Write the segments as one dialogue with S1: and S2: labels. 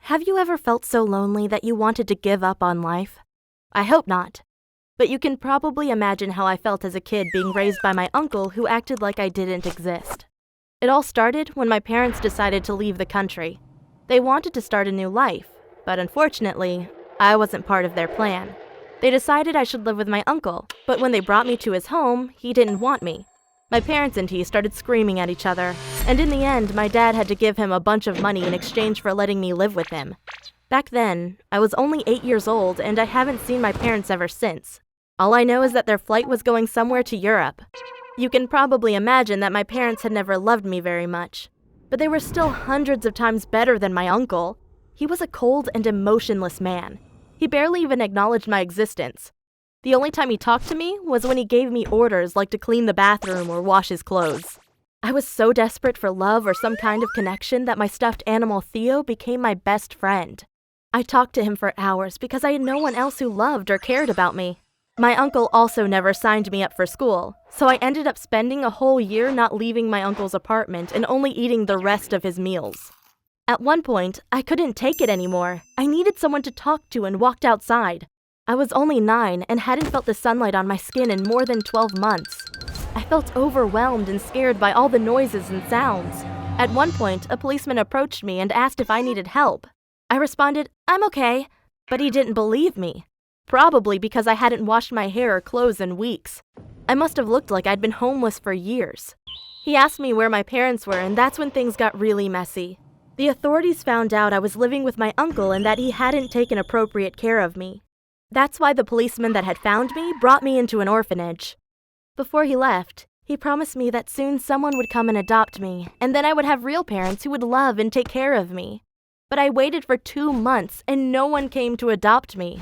S1: Have you ever felt so lonely that you wanted to give up on life? I hope not. But you can probably imagine how I felt as a kid being raised by my uncle who acted like I didn't exist. It all started when my parents decided to leave the country. They wanted to start a new life, but unfortunately, I wasn't part of their plan. They decided I should live with my uncle, but when they brought me to his home, he didn't want me. My parents and he started screaming at each other, and in the end, my dad had to give him a bunch of money in exchange for letting me live with him. Back then, I was only 8 years old, and I haven't seen my parents ever since. All I know is that their flight was going somewhere to Europe. You can probably imagine that my parents had never loved me very much, but they were still hundreds of times better than my uncle. He was a cold and emotionless man. He barely even acknowledged my existence. The only time he talked to me was when he gave me orders like to clean the bathroom or wash his clothes. I was so desperate for love or some kind of connection that my stuffed animal Theo became my best friend. I talked to him for hours because I had no one else who loved or cared about me. My uncle also never signed me up for school, so I ended up spending a whole year not leaving my uncle's apartment and only eating the rest of his meals. At one point, I couldn't take it anymore. I needed someone to talk to and walked outside. I was only 9 and hadn't felt the sunlight on my skin in more than 12 months. I felt overwhelmed and scared by all the noises and sounds. At one point, a policeman approached me and asked if I needed help. I responded, "I'm okay," but he didn't believe me. Probably because I hadn't washed my hair or clothes in weeks. I must have looked like I'd been homeless for years. He asked me where my parents were, and that's when things got really messy. The authorities found out I was living with my uncle and that he hadn't taken appropriate care of me. That's why the policeman that had found me brought me into an orphanage. Before he left, he promised me that soon someone would come and adopt me, and then I would have real parents who would love and take care of me. But I waited for 2 months and no one came to adopt me.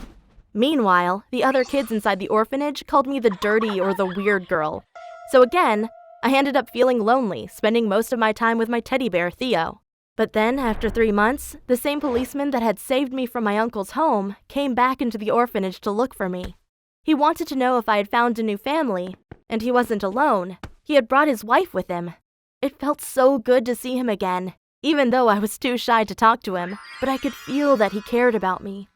S1: Meanwhile, the other kids inside the orphanage called me the dirty or the weird girl. So again, I ended up feeling lonely, spending most of my time with my teddy bear, Theo. But then, after 3 months, the same policeman that had saved me from my uncle's home came back into the orphanage to look for me. He wanted to know if I had found a new family, and he wasn't alone. He had brought his wife with him. It felt so good to see him again, even though I was too shy to talk to him, but I could feel that he cared about me.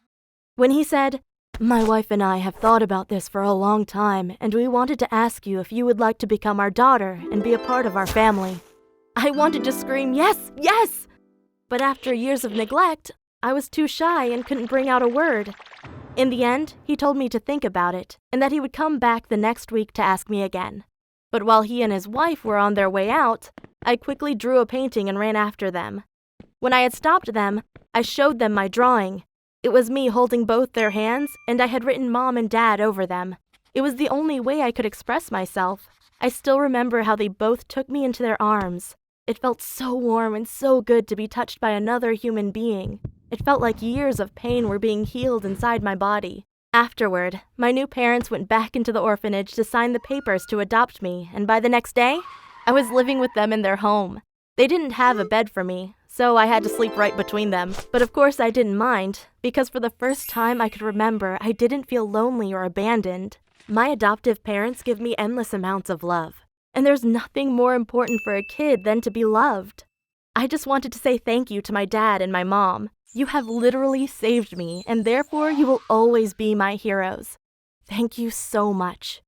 S1: When he said, "My wife and I have thought about this for a long time, and we wanted to ask you if you would like to become our daughter and be a part of our family," I wanted to scream, "Yes, yes!" But after years of neglect, I was too shy and couldn't bring out a word. In the end, he told me to think about it, and that he would come back the next week to ask me again. But while he and his wife were on their way out, I quickly drew a painting and ran after them. When I had stopped them, I showed them my drawing. It was me holding both their hands, and I had written Mom and Dad over them. It was the only way I could express myself. I still remember how they both took me into their arms. It felt so warm and so good to be touched by another human being. It felt like years of pain were being healed inside my body. Afterward, my new parents went back into the orphanage to sign the papers to adopt me, and by the next day, I was living with them in their home. They didn't have a bed for me, so I had to sleep right between them. But of course I didn't mind, because for the first time I could remember I didn't feel lonely or abandoned. My adoptive parents give me endless amounts of love. And there's nothing more important for a kid than to be loved. I just wanted to say thank you to my dad and my mom. You have literally saved me, and therefore you will always be my heroes. Thank you so much.